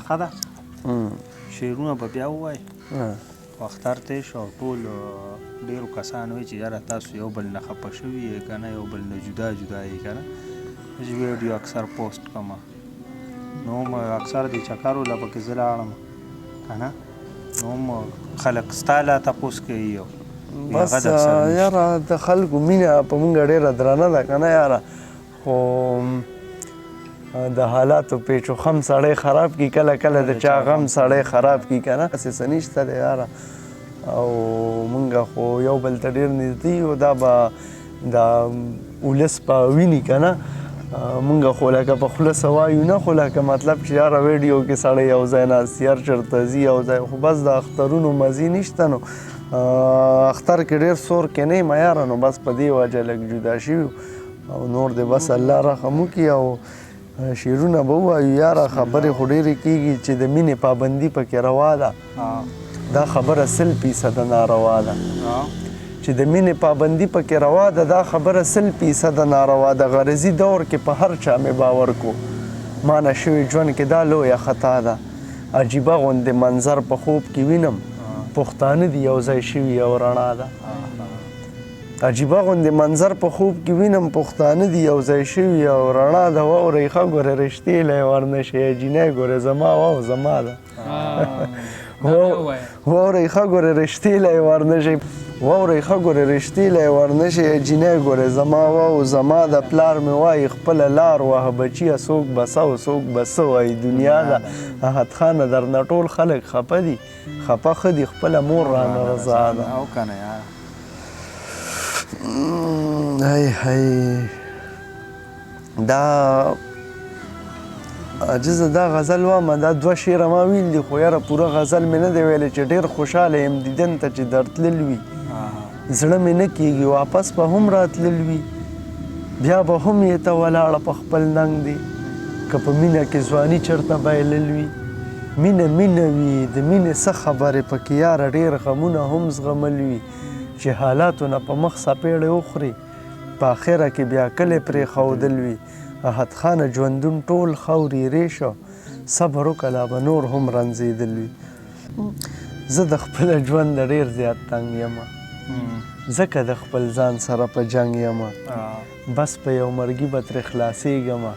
ښه ده شعرونه به بیا ووایي خو اختر تېر شو او ټول ډېرو کسانو وایي چې یاره تاسو یو بل نه خفه شوي یې که نه یو بل نه جدا جدا یې که نه زه ویډیو اکثر پوسټ کوم نو هم اکثر د چکرو له پکې زه لاړم که نه نو هم خلک ستا له تپوس کوي بس یاره د خلکو مینه په مونږ ډېره درنه ده که نه یاره خو د حالاتو پیچ و خم سړی خراب کي کله کله د چا غم سړی خراب کي که نه هسې څه نشته دی یاره او مونږ خو یو بل ته ډېر نږدې یو دا به د ولس په ویني که نه مونږ خو لکه په خوله څه وایو نه خو لکه مطلب چې یاره ویډیو کې سړی یو ځای ناست هر چېرته ځي یو ځای خو بس د اخترونو مزې نشته نو اختر کې ډېر سور کې نه یم یاره نو بس په دې وجه لږ جدا شوي او نور دی بس الله رحم وکړي او شعرونه به ووایو یاره خبرې خو ډېرې کېږي چې د مینې پابندي پکې روا ده دا خبره 100% ناروا ده چې د مینې پابندي پکې روا ده دا خبره 100% ناروا ده غرضي دور کې په هر چا مې باور کو مانه شوي ژوند کې دا لویه خطا ده عجیبه غوندې منظر په خوب کې وینم پښتانه دي یو ځای شوي او رڼا ده عجیبه غوندې منظر په خوب کې وینم پښتانه دي یو ځای شوي او رڼا ده واورئ ښه ګورې رښتې لی ورنشئ جینۍ ګورې زما واو زما ده واورئ ښه ګورې رښتې لی ورنشئ واورئ ښه ګورې رښتې لی ورنشئ جینۍ ګورې زما واو زما د پلار مې وایي خپله لار وهه بچیه څوک به څه او څوک به څه وایي دنیا ده احد خانه درنه ټول خلک خفه دي خفه ښه دي خپله مور رانه رضا ده هی هی دا عجزه دا غزل وامه دا 2 شعره ما ویل دي خو یاره پوره غزل مې نه دی ویلی چې ډېر خوشحاله یم دیدن ته چې درتلل وي زړه مې نه کېږي واپس به هم راتلل وي بیا به هم یې ته ولاړه په خپل ننګ دی که په مینه کې ځواني چېرته بایلل وي مینه مینه وي د مینې څه خبرې پکې یاره ډېر غمونه هم زغمل وي چې حالاتو نه په مخ څپېړې وخوري په اخره کې بیا کلی پرېښودل وي احد خانه ژوندون ټول خاورې ریشه صبر وکړه لا به نور هم رنځېدل وي زه د خپله ژونده ډېر زیات تنګ یمه ځکه د خپل ځان سره په جنګ یمه بس په یو مرګي به ترې خلاصېږمه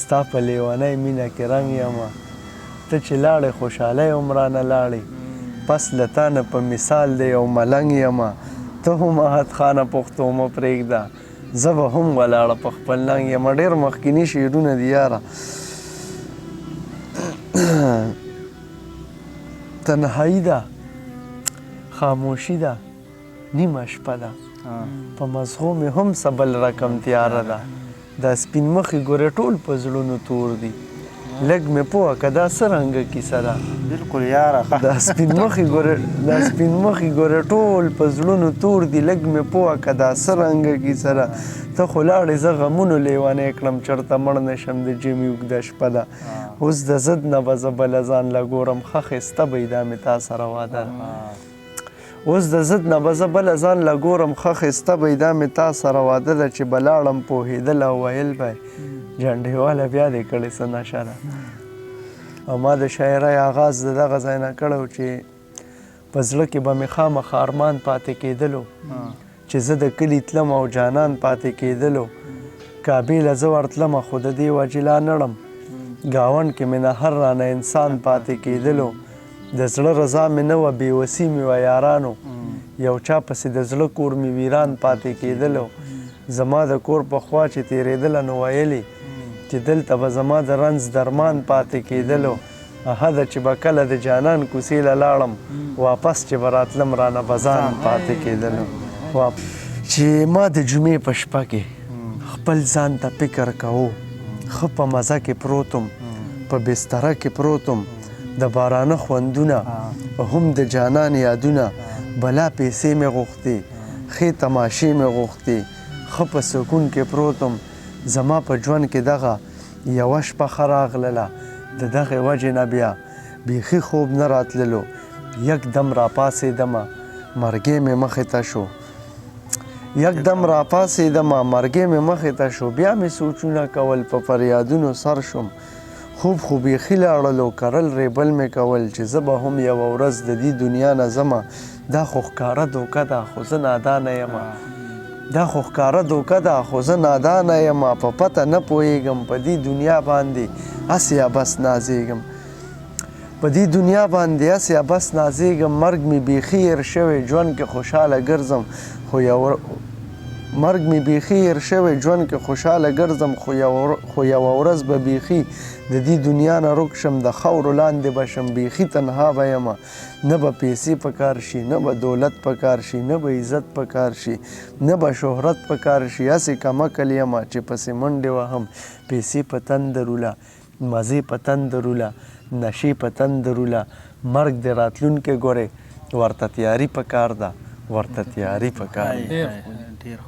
ستا په لیونۍ مینه کې رنګ یمه ته چې لاړې خوشحالۍ هم رانه لاړې پس له تا نه په مثال د یو ملنګ یمه ته هم احد خانه پښتو مه پرېږده زه به هم ولاړه په خپل ننګ یمه ډېر مخکیني شعرونه دي یاره تنهایی ده خاموشي ده نیمه شپه ده په مزغو مې هم څه بل رقم تیاره ده دا سپین مخې ګورې ټول په زړونو تور دي لږ مې پوهه که دا څه رنګه کیسه ده بلکل یاره دا سپین مخې ګورې ټول په زړونو تور دي لږ مې پوهه که دا څه رنګه کیسه ده ته خو لاړې زه غمونو لیونی کړم چېرته مړ نه شم د ژمي اوږده شپه ده اوس د ضد نه به زه بله ځان له ګورم ښه ښایسته به دا مې تا سره واده ده اوس د ضد نه به زه بله ځان له ګورم ښه ښایسته به دا مې تا سره واده ده چې به لاړم پوهېدل او ویل به جنډېواله بیا دې کړې څه نشه ده او ما د شاعرۍ آغاز د دغه ځای نه کړی چې په زړه کې به مې خامخا ارمان پاتې کېدلو چې زه د کلي تلم او جانان پاتې کېدلو کابې له زه ورتلمه خو د دې وجې لا نړم ګاونډ کې مې نه هر رانه انسان پاتې کېدلو د زړه رضا مې نه وه بېوسي مې وه یارانو یو چا پسې د زړه کور مې ویران پاتې کېدلو زما د کور په خوا چې تېرېدله نو ویلې چې دلته به زما د رنځ درمان پاتې کېدلو احده چې به کله د جانان کوڅې له لاړم واپس چې به راتلم رانه بزان پاتې کېدلو چې ما د جمعې په شپه کې خپل ځان ته فکر کوو ښه په مزه کې پروتم په بستره کې پروتم د بارانه خوندونه هم د جانان یادونه بلا پیسې مې غوښتې ښې تماشې مې غوښتې ښه په سکون کې پروتم زما په ژوند کې دغه یوه شپه ښه راغلله د دغې وجې نه بیا بیخي خوب نه راتللو یکدم راپاڅېدمه مرګی مې مخې ته شو یکدم راپاڅېدمه مرګی مې مخې ته شو بیا مې سوچونه کول په فریادونو سر شوم خوب خو بیخي لاړلو کرل ریبل مې کول چې زه به هم یوه ورځ د دې دنیا نه ځمه دا خو ښکاره دوکه ده خو زه نادانه یمه دا خو ښکاره دوکه ده خو زه نادانه یمه په پته نه پوهېږم په دې دنیا باندې هسې بس نازېږم په دې دنیا باندې هسې بس نازېږم مرګ مې بیخي هېر شوی ژوند کې خوشحاله ګرځم خو مرګ مې بیخي هېر شوی ژوند کې خوشحاله ګرځم خو یوه ورځ به بیخي د دې دنیا نه روک شم د خاورو لاندې به شم بیخي تنها به یمه نه به پیسې په کار شي نه به دولت په کار شي نه به عزت په کار شي نه به شهرت په کار شي هسې کمکل یمه چې پسې منډې وهم پیسې په تن دروله مزې په تن دروله نشې په تن دروله مرګ د راتلونکې ګورې ورته تیاري په کار ده ورته تیاري په کار ده